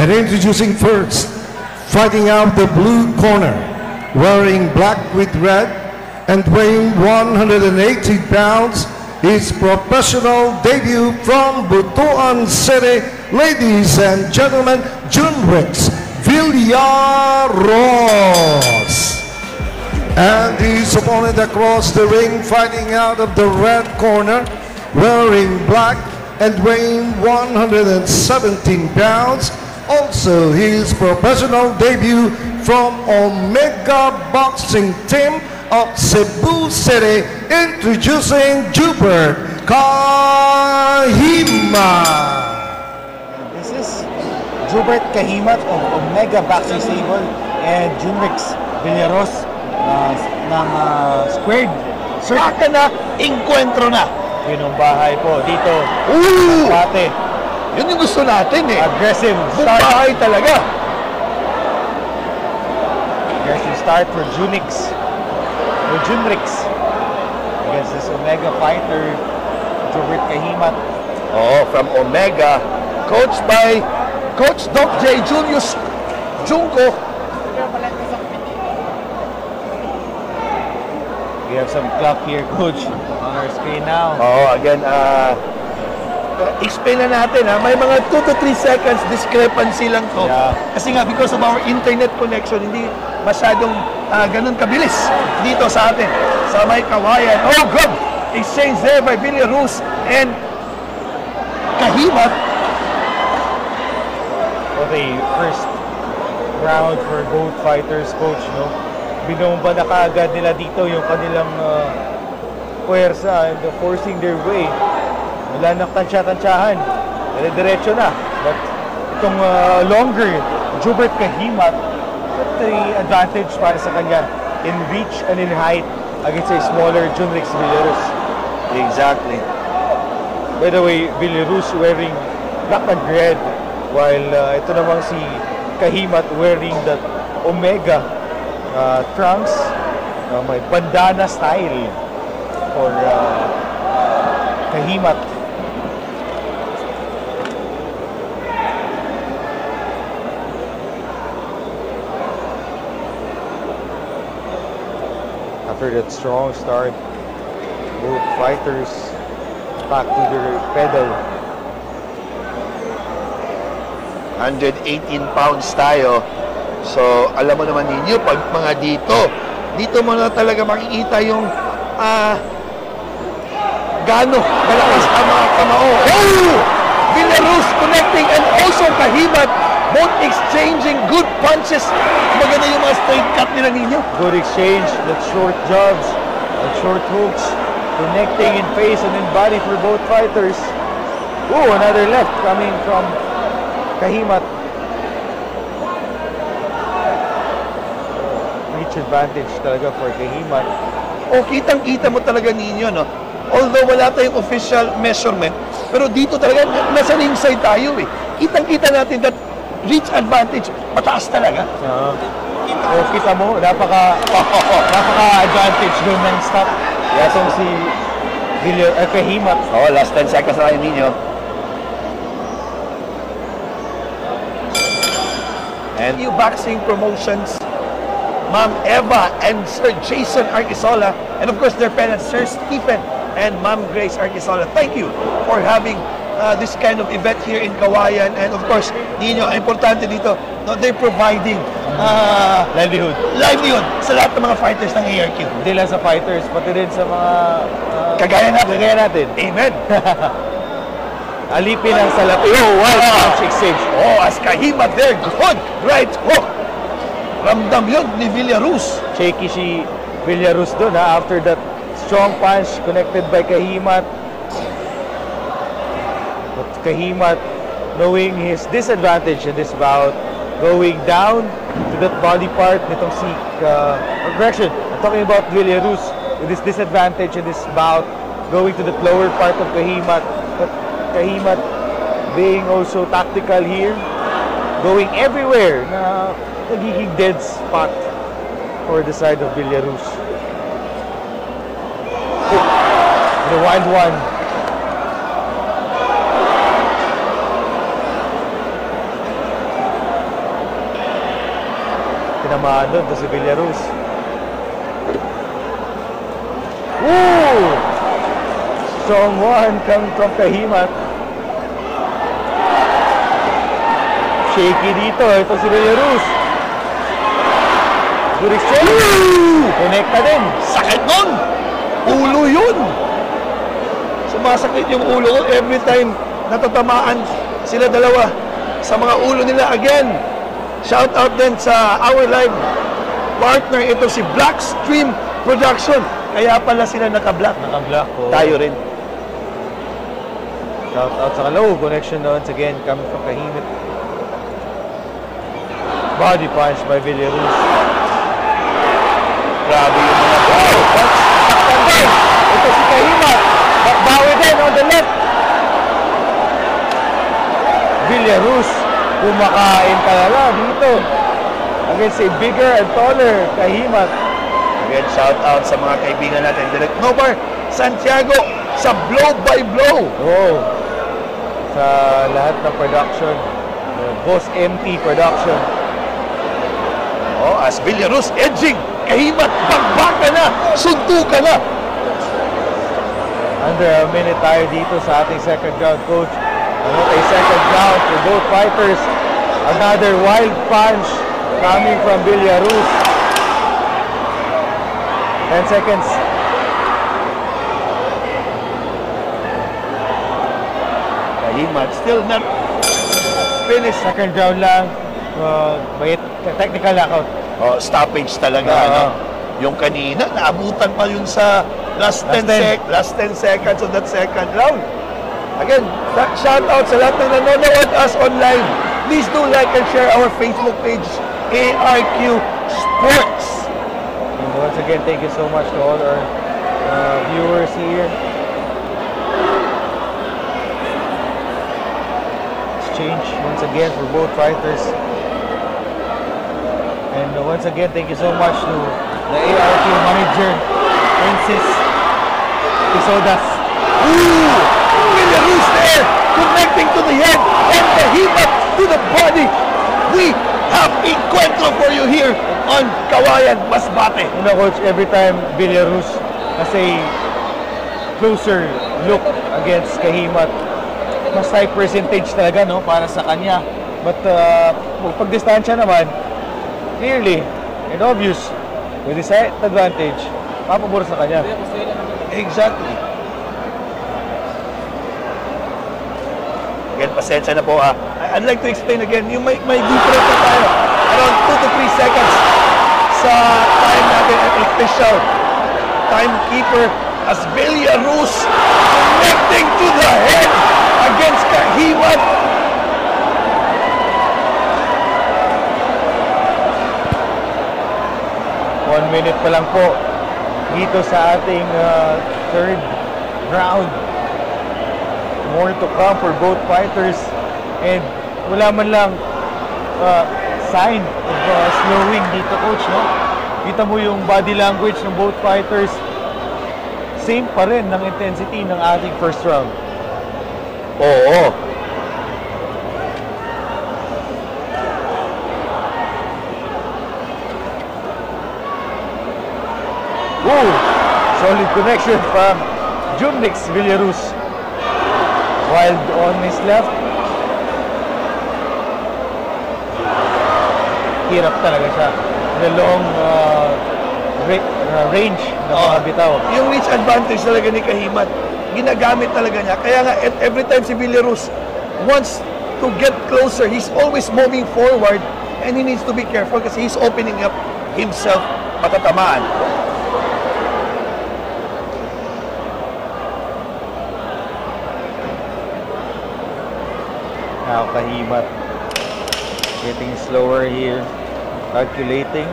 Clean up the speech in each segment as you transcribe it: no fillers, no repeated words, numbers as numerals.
And introducing first, fighting out the blue corner, wearing black with red and weighing 180 pounds, his professional debut from Butuan City, ladies and gentlemen, Junrix Villaros. And his opponent across the ring, fighting out of the red corner, wearing black and weighing 117 pounds, also his professional debut from Omega Boxing Team of Cebu City, introducing Jubert Kahimat. This is Jubert Kahimat of Omega Boxing Stable and Junrix Villaros ng Squared Circuit na Encuentro na. Yun ang bahay po dito. Pate. Yun yung gusto natin eh. Aggressive start. Bahay talaga. Aggressive start for Junrix against this Omega fighter, Jubert Kahimat. Oh, from Omega, coached by Coach Doc J. Julius Junko. We have some clock here, Coach, on our screen now. Oh, again, explain na natin ha, may mga 2 to 3 seconds discrepancy lang to. Yeah. Kasi nga, because of our internet connection, hindi masyadong ganun kabilis dito sa atin. Sa may Kawayan. Oh, good! Exchange there by Villaros and Kahimat. What a first round for both fighters, Coach, no? Binomba na kaagad nila dito yung kanilang puwersa and forcing their way. Wala nang tansya-tansyahan. Diretso na. But itong longer Jubert Kahimat, got the advantage para sa kanya in reach and in height against a smaller Junrix Villaros. Exactly. By the way, Villaros wearing black and red, while ito namang si Kahimat wearing the Omega trunks, may bandana style for Kahimat. After that strong start, both fighters back to their pedal. 118 pounds tayo. So, alam mo naman ninyo, pag mga dito mo na talaga makikita yung gaano kalakas ang mga kamao. Oh! Villaros connecting and also Kahimat, both exchanging good punches. Maganda yung mga straight cut nila ninyo. Good exchange, that short jabs, that short hooks, connecting in face and in body for both fighters. Oh, another left coming from Kahimat. Reach advantage talaga for Kahimat. O, kitang-kita mo talaga ninyo, no? Although wala tayong official measurement, pero dito talaga, nasa ringside tayo eh. Kitang-kita natin that reach advantage, mataas talaga. Kita mo, napaka-advantage doon ng stop. Yatong si Kahimat. Oh, last 10 seconds na kayo ninyo. And you boxing promotions, Ma'am Eva and Sir Jason Arquisola, and of course their parents, Sir Stephen and Ma'am Grace Arquisola. Thank you for having this kind of event here in Kawayan, and of course, ninyo, importante dito, no, they're providing livelihood sa lahat ng mga fighters ng ARQ. Hindi lang sa fighters, pati rin sa mga kagaya natin. Amen. Alipin ang salapi. Oh, wild punch exchange. Oh, as Kahimat there, good right hook. Ramdam yun ni Villaros. Shaky si Villaros doon after that strong punch connected by Kahimat. But Kahimat, knowing his disadvantage in this bout, going down to that body part nitong si correction. I'm talking about Villaros with his disadvantage in this bout, going to the lower part of Kahimat. But Kahimat being also tactical here, going everywhere na nagiging dead spot for the side of Villaros. The wild one. tinamaan doon to si Villaruz. Ooh! Strong one coming from Kahimat. Shaky dito. Ito si Villaruz. Good exchange. Connecta din. Sakit nun! Ulo yun! Sumasakit yung ulo ko every time natatamaan sila dalawa sa mga ulo nila. Again, shout out din sa our live partner. Ito si Blackstream Production. Kaya pala sila naka-black. Naka-black po. Tayo rin. Shout out sa low connection once again coming from Kahimat. Body punch by Villaruz. Grabe yung mga Ito si Kahimat. Bawi din on the left. Villaruz kumakain talaga dito against a bigger and taller Kahimat. Again, shout out sa mga kaibigan natin. Direct Nobar Santiago sa blow by blow. Oh, sa lahat ng production. Boss MT Production. Oh, as Villaruz edging. Kahimat, pagbaka na, suntukan na. Under a minute tayo dito sa ating second round, coach. Ano a second round for both fighters. Another wild punch coming from Villaruz. 10 seconds. Kahimat still not finished. Second round lang. May technical knockout. Oh, stoppage talaga, ano? Yung kanina, naabutan pa yun sa last 10 seconds of that second round. Again, shout out sa lahat ng nanonood us online. Please do like and share our Facebook page, ARQ Sports. And once again, thank you so much to all our viewers here. Exchange once again for both fighters. And once again, thank you so much to the ARQ manager, Princess Tisodas. Ooh! Villaruz there, connecting to the head and Kahimat to the body. We have encuentro for you here on Kawayan, Masbate. You know, coach, every time Villaruz has a closer look against Kahimat, mas high percentage talaga, no, para sa kanya. But pag distansya naman, clearly and obvious, with his height advantage, papabor sa kanya. Exactly. Again, pasensya na po. I'd like to explain again, yung may difference na tayo. Around 2 to 3 seconds sa time natin at official timekeeper as Villaruz connecting to the head against Kahimat. One minute pa lang po dito sa ating third round. More to come for both fighters, and wala man lang sign of slowing dito, coach, no? Kita mo yung body language ng both fighters, same pa rin ng intensity ng ating first round. Oo. Ooh, solid connection from Junrix Villaruz. Wild on his left. Hirap talaga siya. The long range na mga bitaw. Yung reach advantage talaga ni Kahimat, ginagamit talaga niya. Kaya nga, every time si Villaruz wants to get closer, he's always moving forward and he needs to be careful kasi he's opening up himself matatamaan. Now Kahimat getting slower here, calculating,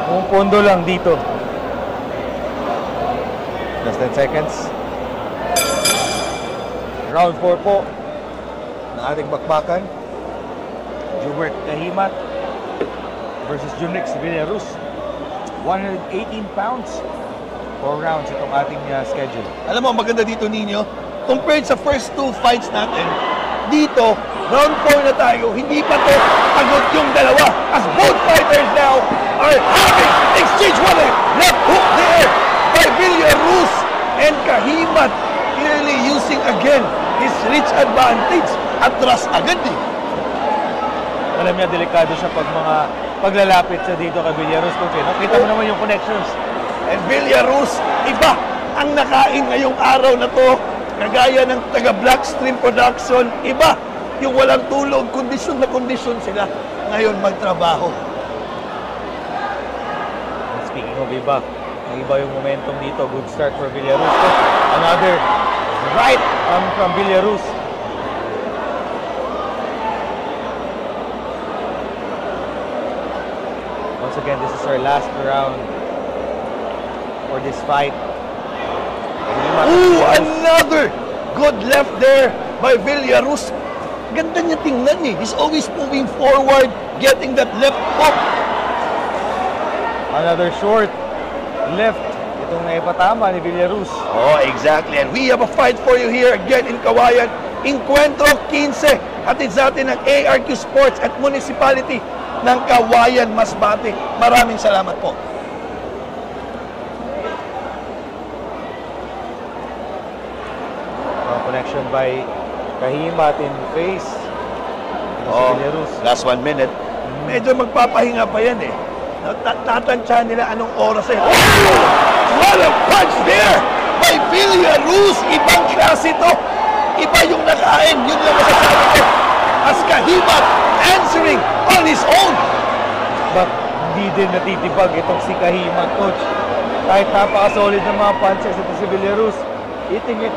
or pondo lang dito. Just 10 seconds. Round 4 po ng ating bakbakan. Joubert Kahimat versus Junrix Villaruz. 118 pounds. 4 rounds itong ating schedule. Alam mo, maganda dito, Nino, compared sa first 2 fights natin, dito, round 4 na tayo, hindi pa to pagod yung dalawa as both fighters now they're having exchange. What a left hook there by Villaruz. And Kahimat clearly using again his reach advantage. Atras agad eh. Alam niya, delikado siya pag mga paglalapit siya dito kay Villaruz. Kita mo naman yung connections. And Villaruz, iba ang nakain ngayong araw na to. Kagaya ng taga Blackstream Production, iba yung walang tulog, kondisyon na kondisyon sila ngayon magtrabaho. And speaking of iba, ang iba yung momentum dito. Good start for Villaruz. Another right from Villaruz. Once again, this is our last round for this fight. Ooh, another good left there by Villaruz. Ganda niya tingnan eh. He's always moving forward, getting that left hook. Another short left. Itong naipatama ni Villaruz. Oh, exactly. And we have a fight for you here again in Kawayan. Encuentro 15. Hatid sa atin ng ARQ Sports at Municipality ng Kawayan, Masbate. Maraming salamat po. Connection by Kahimat in the face. Oh, last 1 minute. Medyo magpapahinga pa yan eh. Tatansya nila anong oras eh. Oh! What a punch there by Villaruz. Ibang klase to. Iba yung nakain. Yun lang masasabi ko. As Kahimat answering on his own. But hindi din natitibag itong si Kahimat, coach. Kahit napaka-solid ng mga punches ito si Villaruz. Eating it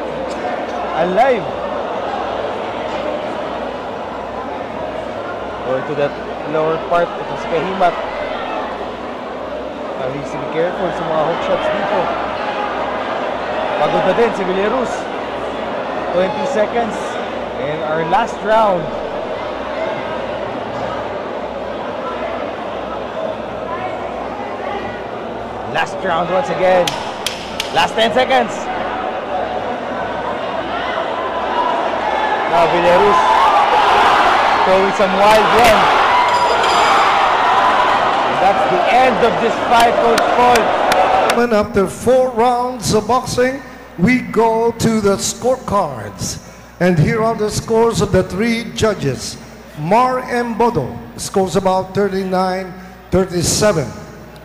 alive. Going to that lower part, ito si Kahimat. Needs to be careful sa mga hook shots dito. Pagod na din si Villaruz. 20 seconds in our last round. Last round once again. Last 10 seconds. Now Villaruz throwing some wild run. And that's the end of this fight, Coach Paul. After 4 rounds of boxing, we go to the scorecards. And here are the scores of the 3 judges. Mar Embodo scores about 39-37.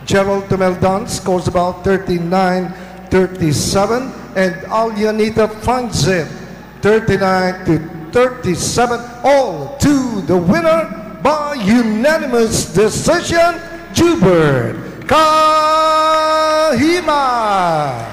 Gerald Tumeldon scores about 39-37. And Alyanita Fanzin 39-37. All to the winner by unanimous decision, Jubert Kahimat.